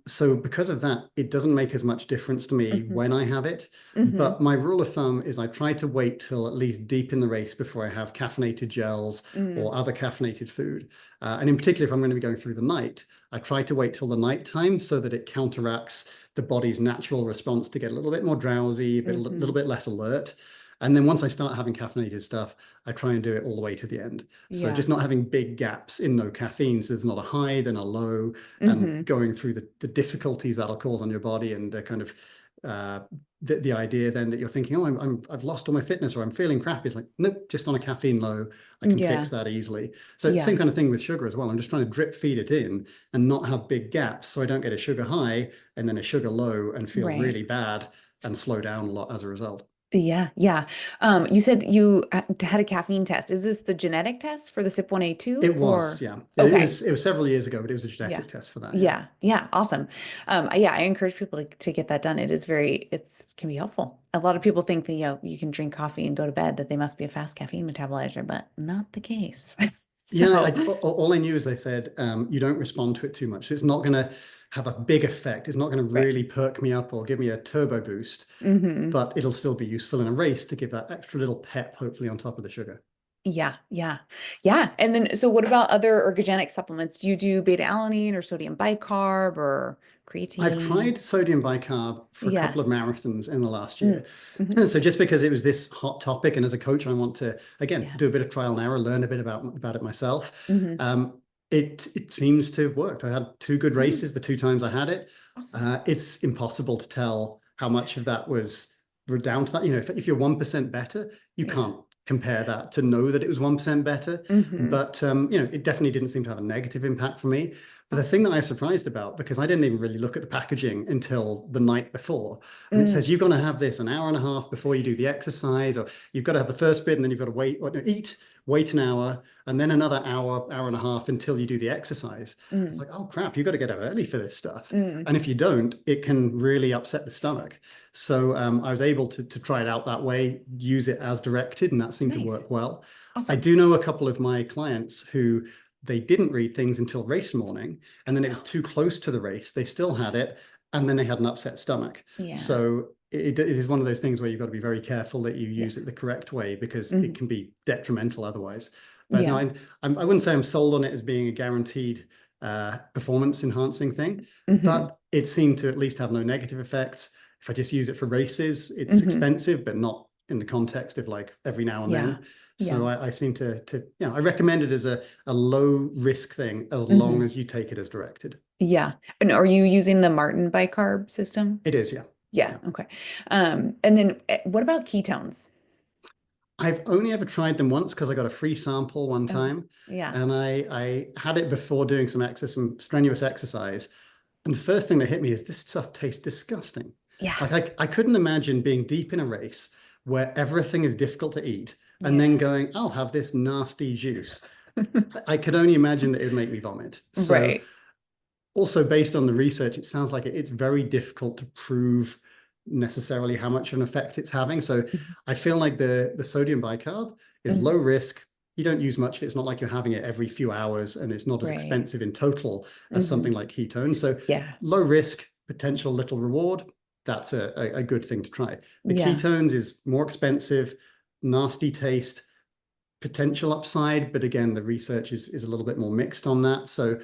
So because of that, it doesn't make as much difference to me when I have it. But my rule of thumb is I try to wait till at least deep in the race before I have caffeinated gels or other caffeinated food. And in particular, if I'm going to be going through the night, I try to wait till the night time so that it counteracts the body's natural response to get a little bit more drowsy, a little bit less alert. And then once I start having caffeinated stuff, I try and do it all the way to the end. So just not having big gaps in no caffeine. So there's not a high, then a low, and going through the difficulties that'll cause on your body, and the kind of the idea then that you're thinking, I've lost all my fitness, or I'm feeling crappy. It's like, nope, just on a caffeine low, I can fix that easily. So same kind of thing with sugar as well. I'm just trying to drip feed it in and not have big gaps, so I don't get a sugar high and then a sugar low and feel really bad and slow down a lot as a result. Yeah. You said you had a caffeine test. Is this the genetic test for the CYP1A2? It was, yeah. Okay. It was several years ago, but it was a genetic test for that. Yeah. Awesome. I encourage people to get that done. It can be helpful. A lot of people think that, you can drink coffee and go to bed, that they must be a fast caffeine metabolizer, but not the case. All I knew is they said, you don't respond to it too much. So it's not going to have a big effect. It's not going to really perk me up or give me a turbo boost, but it'll still be useful in a race to give that extra little pep, hopefully on top of the sugar. Yeah. And then, so what about other ergogenic supplements? Do you do beta alanine or sodium bicarb or creatine? I've tried sodium bicarb for a couple of marathons in the last year. So just because it was this hot topic, and as a coach, I want to, again, do a bit of trial and error, learn a bit about it myself. It seems to have worked. I had 2 good races the 2 times I had it. Awesome. It's impossible to tell how much of that was down to that. If you're 1% better, you can't compare that to know that it was 1% better. But it definitely didn't seem to have a negative impact for me. But the thing that I was surprised about, because I didn't even really look at the packaging until the night before, and it says you're going to have this an hour and a half before you do the exercise, or you've got to have the first bit, and then you've got to wait an hour, and then another hour and a half until you do the exercise. It's like, oh crap, you've got to get up early for this stuff. And if you don't, it can really upset the stomach. So I was able to try it out that way, use it as directed, and that seemed to work well. Awesome. I do know a couple of my clients who they didn't read things until race morning, and then it was too close to the race. They still had it, and then they had an upset stomach. So it is one of those things where you've got to be very careful that you use it the correct way, because it can be detrimental otherwise. But no, I wouldn't say I'm sold on it as being a guaranteed performance enhancing thing, but it seemed to at least have no negative effects. If I just use it for races, it's expensive, but not in the context of like every now and Yeah. then. So Yeah. I seem to I recommend it as a low risk thing as long as you take it as directed. Yeah. And are you using the Martin bicarb system? It is, yeah. Yeah. Okay. And then what about ketones? I've only ever tried them once because I got a free sample one Oh, time, yeah. and I had it before doing some strenuous exercise. And the first thing that hit me is this stuff tastes disgusting. Yeah. Like I couldn't imagine being deep in a race where everything is difficult to eat and then Yeah. going, I'll have this nasty juice. I could only imagine that it would make me vomit. So Right. also based on the research, it sounds like it's very difficult to prove necessarily how much of an effect it's having. So I feel like the sodium bicarb is Mhm. low risk. You don't use much of it. It's not like you're having it every few hours, and it's not as Right. expensive in total as something like ketones. So Yeah. low risk, potential little reward. That's a good thing to try. The Yeah. ketones is more expensive, nasty taste, potential upside, but again, the research is a little bit more mixed on that. So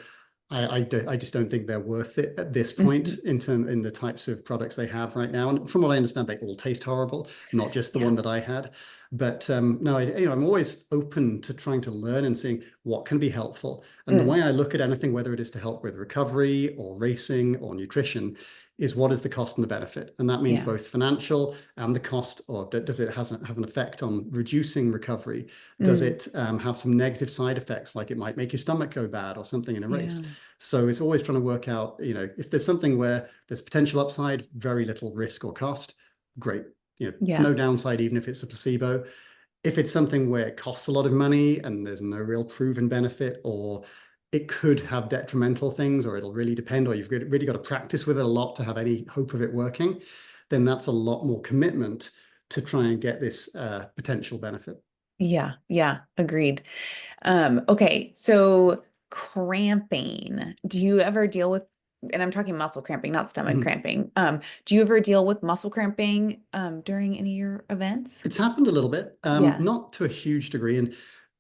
I just don't think they're worth it at this point in the types of products they have right now. And from what I understand, they all taste horrible, not just the Yeah. one that I had. But no, I'm always open to trying to learn and seeing what can be helpful. And the way I look at anything, whether it is to help with recovery or racing or nutrition, is what is the cost and the benefit. And that means Yeah. both financial and the cost, or does it have an effect on reducing recovery? Does it have some negative side effects, like it might make your stomach go bad or something in a race? Yeah. So it's always trying to work out, if there's something where there's potential upside, very little risk or cost, great. Yeah. No downside, even if it's a placebo. If it's something where it costs a lot of money and there's no real proven benefit, or it could have detrimental things, or it'll really depend, or you've really got to practice with it a lot to have any hope of it working, then that's a lot more commitment to try and get this potential benefit. Yeah. Yeah. Agreed. Okay. So cramping, do you ever deal with, and I'm talking muscle cramping, not stomach cramping. Do you ever deal with muscle cramping during any of your events? It's happened a little bit, Yeah. not to a huge degree. And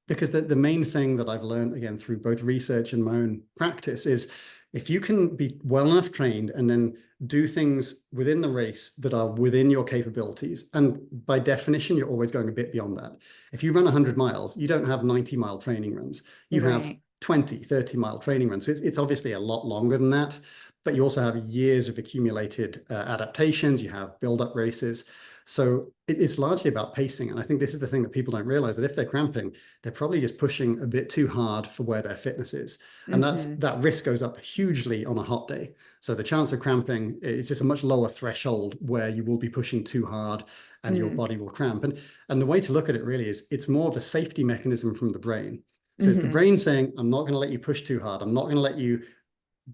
because the main thing that I've learned, again, through both research and my own practice, is if you can be well enough trained and then do things within the race that are within your capabilities, and by definition, you're always going a bit beyond that. If you run 100 miles, you don't have 90-mile training runs. You have Right. 20, 30-mile training runs. So it's obviously a lot longer than that, but you also have years of accumulated adaptations. You have build-up races. So it's largely about pacing. And I think this is the thing that people don't realize, that if they're cramping, they're probably just pushing a bit too hard for where their fitness is. And that risk goes up hugely on a hot day. So the chance of cramping is just a much lower threshold where you will be pushing too hard and your body will cramp. And the way to look at it really is it's more of a safety mechanism from the brain. So it's the brain saying, I'm not going to let you push too hard. I'm not going to let you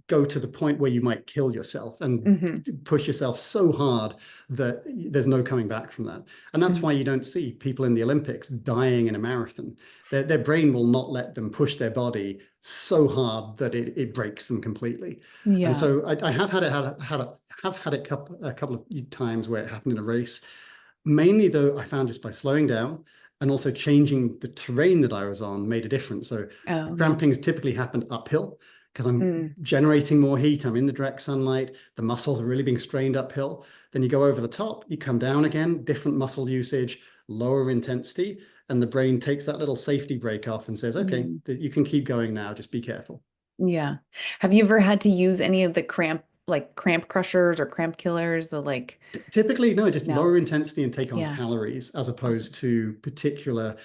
go to the point where you might kill yourself and push yourself so hard that there's no coming back from that. And that's why you don't see people in the Olympics dying in a marathon. Their brain will not let them push their body so hard that it breaks them completely. Yeah. And so I have had it a couple of times where it happened in a race. Mainly, though, I found just by slowing down and also changing the terrain that I was on made a difference. So the cramping has typically happened uphill, because I'm generating more heat. I'm in the direct sunlight. The muscles are really being strained uphill. Then you go over the top, you come down again, different muscle usage, lower intensity, and the brain takes that little safety brake off and says, okay, you can keep going now, just be careful. Yeah. Have you ever had to use any of the cramp crushers or cramp killers? Typically, no, just No. lower intensity and take on Yeah. calories as opposed to particular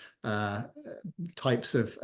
types of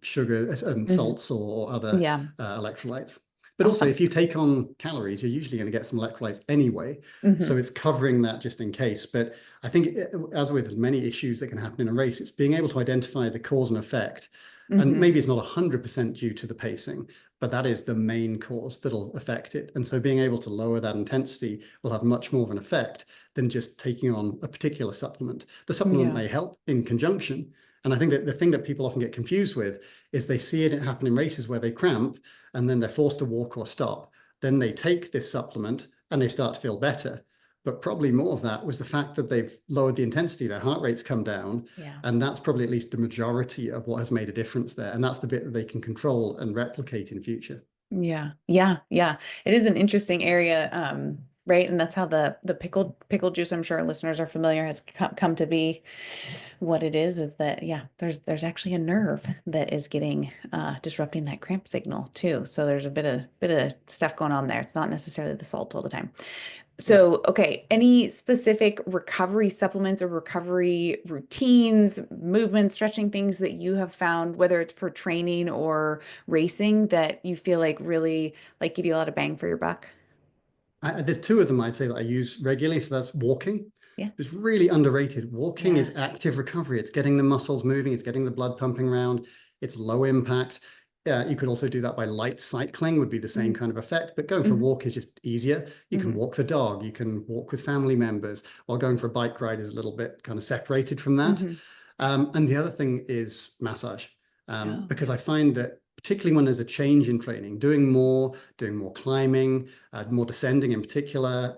sugar and salts or other Yeah. electrolytes. But also, Awesome. if you take on calories, you're usually going to get some electrolytes anyway. So it's covering that just in case. But I think, as with many issues that can happen in a race, it's being able to identify the cause and effect. And maybe it's not 100% due to the pacing, but that is the main cause that'll affect it. And so being able to lower that intensity will have much more of an effect than just taking on a particular supplement. The supplement may help in conjunction. And I think that the thing that people often get confused with is they see it happen in races where they cramp and then they're forced to walk or stop. Then they take this supplement and they start to feel better. But probably more of that was the fact that they've lowered the intensity, their heart rates come down. Yeah. And that's probably at least the majority of what has made a difference there. And that's the bit that they can control and replicate in future. Yeah. Yeah. Yeah. It is an interesting area. right? And that's how the pickle juice, I'm sure our listeners are familiar, has come to be. What it is that, yeah, there's actually a nerve that is getting disrupting that cramp signal too. So there's a bit of stuff going on there. It's not necessarily the salt all the time. Yeah. So, okay, any specific recovery supplements or recovery routines, movement, stretching things that you have found, whether it's for training or racing, that you feel like really like give you a lot of bang for your buck? There's two of them I'd say that I use regularly. So that's walking. Yeah. It's really underrated. Walking Yeah. is active recovery. It's getting the muscles moving. It's getting the blood pumping around. It's low impact. You could also do that by light cycling, would be the same Mm-hmm. kind of effect. But going for a walk is just easier. You can Mm-hmm. walk the dog. You can walk with family members. While going for a bike ride is a little bit kind of separated from that. Mm-hmm. And the other thing is massage, Oh, because yeah. I find that particularly when there's a change in training, doing more climbing, more descending in particular,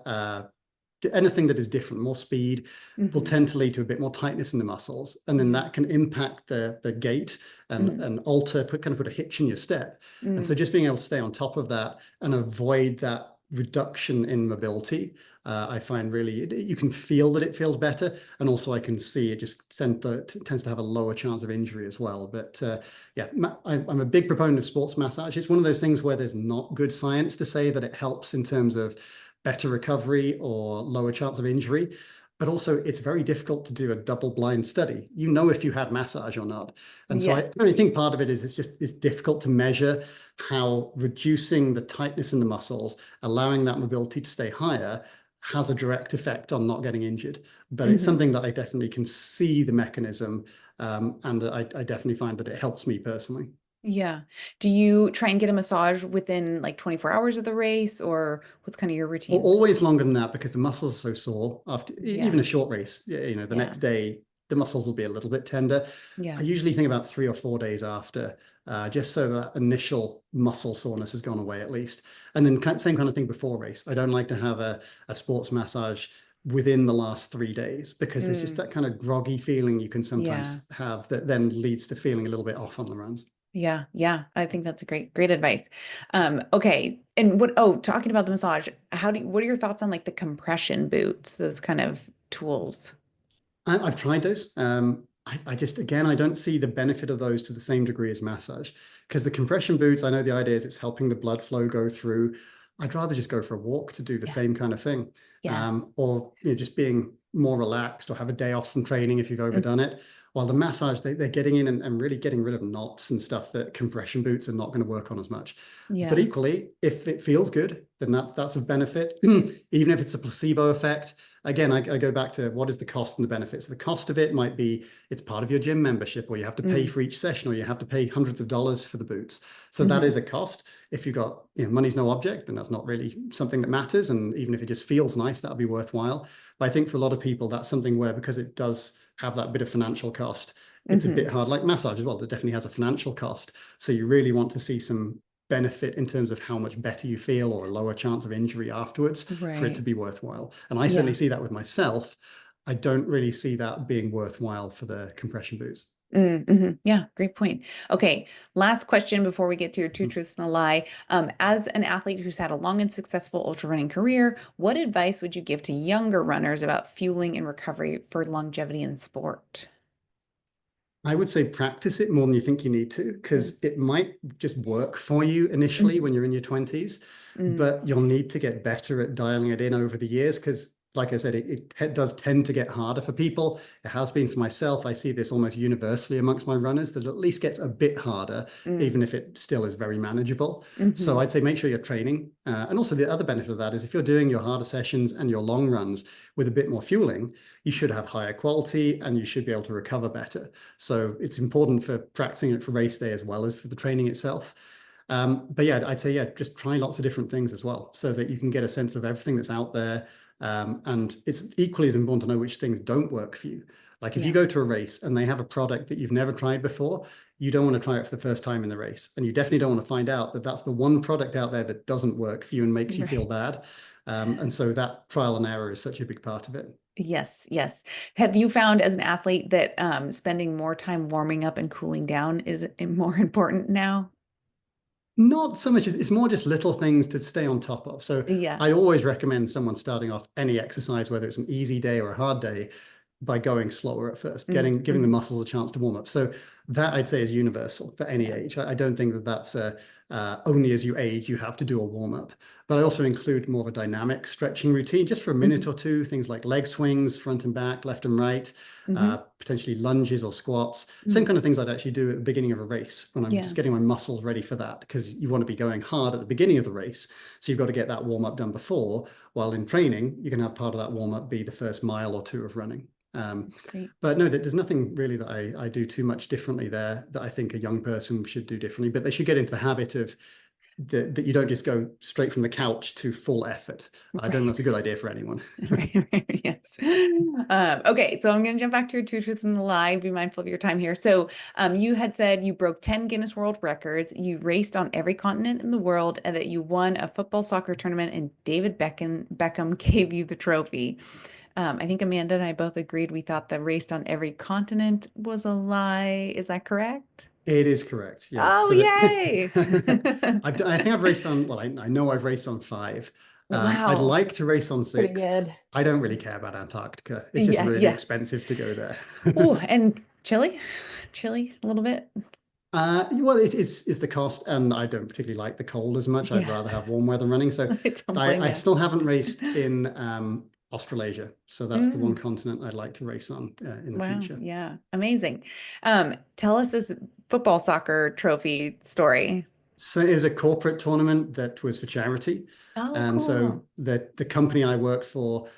anything that is different, more speed, will Mm-hmm. tend to lead to a bit more tightness in the muscles, and then Yeah. that can impact the gait Mm-hmm. and alter, put a hitch in your step. And so Mm. just being able to stay on top of that and avoid that reduction in mobility, I find really you can feel that it feels better, and also I can see it just tends to have a lower chance of injury as well. But yeah, I'm a big proponent of sports massage. It's one of those things where there's not good science to say that it helps in terms of better recovery or lower chance of injury. But also, it's very difficult to do a double-blind study. You know if you had massage or not. And so Yeah. I think part of it is it's difficult to measure how reducing the tightness in the muscles, allowing that mobility to stay higher, has a direct effect on not getting injured. But it's Mm-hmm. something that I definitely can see the mechanism, and I definitely find that it helps me personally. Yeah. Do you try and get a massage within like 24 hours of the race, or what's kind of your routine? Always longer than that because the muscles are so sore after even Yeah. a short race. The Yeah. next day the muscles will be a little bit tender. I Yeah. usually think about 3 or 4 days after, just so that initial muscle soreness has gone away at least. And then same kind of thing before race. I don't like to have a sports massage within the last 3 days because there's just Mm. that kind of groggy feeling you can Yeah. sometimes have that then leads to feeling a little bit off on the runs. Yeah. Yeah. I think that's a great advice. Okay. And talking about the massage, what are your thoughts on like the compression boots, those kind of tools? I've tried those. I just, again, I don't see the benefit of those to the same degree as massage because the compression boots, I know the idea is it's helping the blood flow go through. I'd rather just go for a walk to do the Yeah. same kind of thing, Yeah. or just being more relaxed or have a day off from training if you've Mm. overdone it. While the massage, they're getting in and really getting rid of knots and stuff that compression boots are not going to work on as much. But Yeah. equally, if it feels good, then that's a benefit, even if it's a placebo effect. Again, I go back to what is the cost and the benefits. So the cost of it might be it's part of your gym membership, or you have to pay Mm. for each session, or you have to pay hundreds of dollars for the boots. So that Hmm. is a cost. If you've got, money's no object, then that's not really something that matters. And even if it just feels nice, that'll be worthwhile. But I think for a lot of people, that's something where because it does have that bit of financial cost, it's a bit Hmm. hard, like massage as well. That definitely has a financial cost. So you really want to see some benefit in terms of how much better you feel or a lower chance of injury afterwards for it to Right. be worthwhile. And I certainly Yeah. see that with myself. I don't really see that being worthwhile for the compression boots. Mm-hmm. Yeah, great point. Okay, last question before we get to your two truths and a lie. As an athlete who's had a long and successful ultra running career, what advice would you give to younger runners about fueling and recovery for longevity in sport? I would say practice it more than you think you need to, Mm. because it might just work for you initially Mhm. when you're in your 20s, Mm. but you'll need to get better at dialing it in over the years because, like I said, it does tend to get harder for people. It has been for myself. I see this almost universally amongst my runners that it at least gets a bit harder, Mm. even if it still is very manageable. So Mhm. I'd say make sure you're training. And also, the other benefit of that is if you're doing your harder sessions and your long runs with a bit more fueling, you should have higher quality and you should be able to recover better. So it's important for practicing it for race day as well as for the training itself. But yeah, I'd say, yeah, just try lots of different things as well so that you can get a sense of everything that's out there. And it's equally as important to know which things don't work for you. Like if you Yeah. go to a race and they have a product that you've never tried before, you don't want to try it for the first time in the race. And you definitely don't want to find out that that's the one product out there that doesn't work for you and makes you feel Right. bad. And so that trial and error is such a big part of it. Yes, yes. Have you found as an athlete that spending more time warming up and cooling down is more important now? Not so much. It's more just little things to stay on top of. So Yeah. I always recommend someone starting off any exercise, whether it's an easy day or a hard day, by going slower at first, giving the Mm-hmm. muscles a chance to warm up. So that I'd say is universal for any Yeah. age. I don't think that that's only as you age, you have to do a warm up. But I also include more of a dynamic stretching routine just for a minute Mm-hmm. or two, things like leg swings, front and back, left and right, Mm-hmm. potentially lunges or squats. Same Mm. kind of things I'd actually do at the beginning of a race when I'm Yeah. just getting my muscles ready for that, because you want to be going hard at the beginning of the race. So you've got to get that warm up done before, while in training, you can have part of that warm up be the first mile or two of running. That's great. But no, there's nothing really that I do too much differently there that I think a young person should do differently, but they should get into the habit of that you don't just go straight from the couch to full effort. I don't think Right. that's a good idea for anyone. Right. Yes. Okay, so I'm going to jump back to your two truths and a lie. Be mindful of your time here. So, you had said you broke 10 Guinness World Records, you raced on every continent in the world, and that you won a football soccer tournament, and David Beckham gave you the trophy. I think Amanda and I both agreed we thought that raced on every continent was a lie. Is that correct? It is correct. Yeah. Oh, So yay! that I think I've raced on, well, I know I've raced on 5. I'd Wow. like to race on Pretty 6. good. I don't really care about Antarctica. It's just Yeah, really yeah. expensive to go there. Oh, and chili? Chili a little bit? Well, it's the cost, and I don't particularly like the cold as much. I'd Yeah. rather have warm weather running. So I don't blame I you. still haven't raced in Australasia. So that's the one Mm, continent I'd like to race on in the wow. future. Yeah. Amazing. Tell us this football soccer trophy story. So it was a corporate tournament that was for charity. Oh, And so cool. the company I worked for,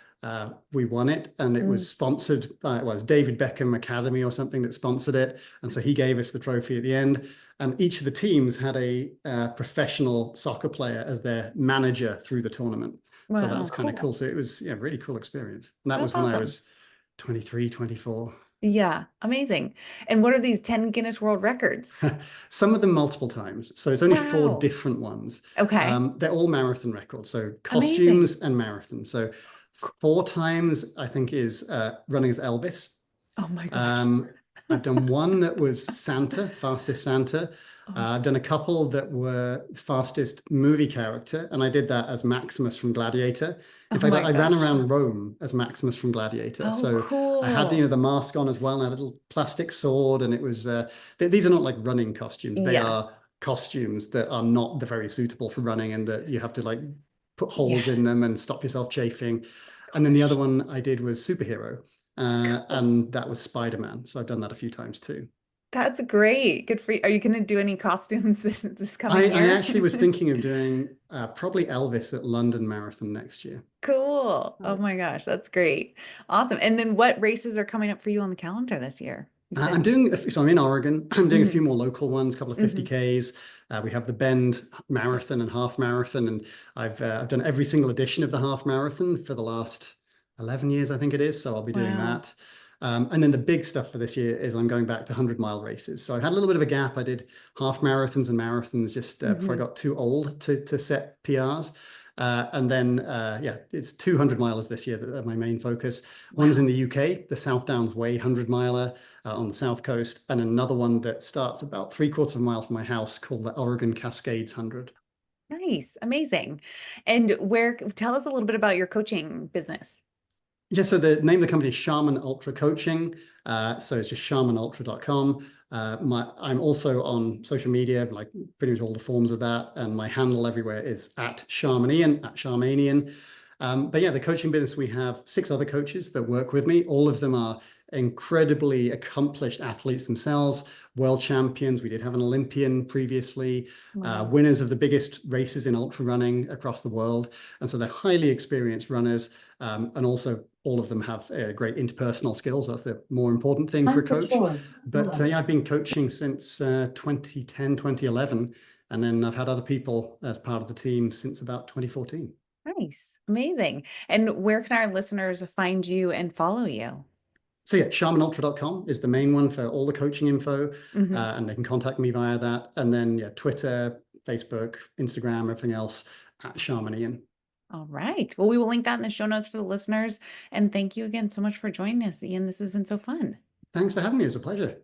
we won it, and it Mm. was sponsored by, it was David Beckham Academy or something that sponsored it. And so he gave us the trophy at the end. And each of the teams had a professional soccer player as their manager through the tournament. So that Wow. was kind of Cool. cool. So it was, yeah, really cool experience. And that That's was when I awesome. was 23, 24. Yeah. Amazing. And what are these 10 Guinness World Records? Some of them multiple times. So it's only 4 Wow. different ones. Okay. They're all marathon records. So Amazing. costumes and marathon. So 4 times, I think, is running as Elvis. Oh my gosh. Um, I've done one that was Santa, fastest Santa. Oh, I've done a couple that were fastest movie character, and I did that as Maximus from Gladiator. In oh fact, my I ran gosh. around Rome as Maximus from Gladiator. Oh, So I had cool. the mask on as well, and I had a little plastic sword, and it was these are not like running costumes. They Yeah. are costumes that are not very suitable for running, and that you have to like put Yeah. holes in them and stop yourself chafing. And then the Gosh. other one I did was superhero. Cool. And that was Spider-Man. So I've done that a few times too. That's great. Good for you. Are you going to do any costumes this coming I year? actually was thinking of doing probably Elvis at London Marathon next year. Cool. Oh Nice. my gosh, that's great. Awesome. And then what races are coming up for you on the calendar this year? You I'm said. doing, so I'm in Oregon. I'm doing a Hmm. few more local ones, a couple of Hmm. 50Ks. We have the Bend Yeah. Marathon and half marathon, and I've done every single edition of the half marathon for the last 11 years, I think it is. So I'll be doing Wow. that. And then the big stuff for this year is I'm going back to 100-mile races. So I had a little bit of a gap. I did half marathons and marathons just before I Hmm. got too old to set PRs. And then, yeah, it's 200 miles this year that are my main focus. One's in Wow. the UK, the South Downs Way 100 miler on the south coast, and another one that starts about 3/4 of a mile from my house called the Oregon Cascades 100. Nice. Amazing. And tell us a little bit about your coaching business. Yeah, so the name of the company is Sharman Ultra Coaching. So it's just sharmanultra.com. I'm also on social media, like pretty much all the forms of that. And my handle everywhere is at Sharmanian, at Sharmanian. But yeah, the coaching business, we have 6 other coaches that work with me. All of them are incredibly accomplished athletes themselves, world champions. We did have an Olympian previously, Wow. winners of the biggest races in ultra running across the world. And so they're highly experienced runners. And also all of them have great interpersonal skills. That's the more important thing for a coach. But yeah, I've been coaching since 2010, 2011. And then I've had other people as part of the team since about 2014. Nice. Amazing. And where can our listeners find you and follow you? So yeah, sharmanultra.com is the main one for all the coaching info, Hmm. and they can contact me via that. And then yeah, Twitter, Facebook, Instagram, everything else at Sharman Ian. All right. Well, we will link that in the show notes for the listeners. And thank you again so much for joining us, Ian. This has been so fun. Thanks for having me. It was a pleasure.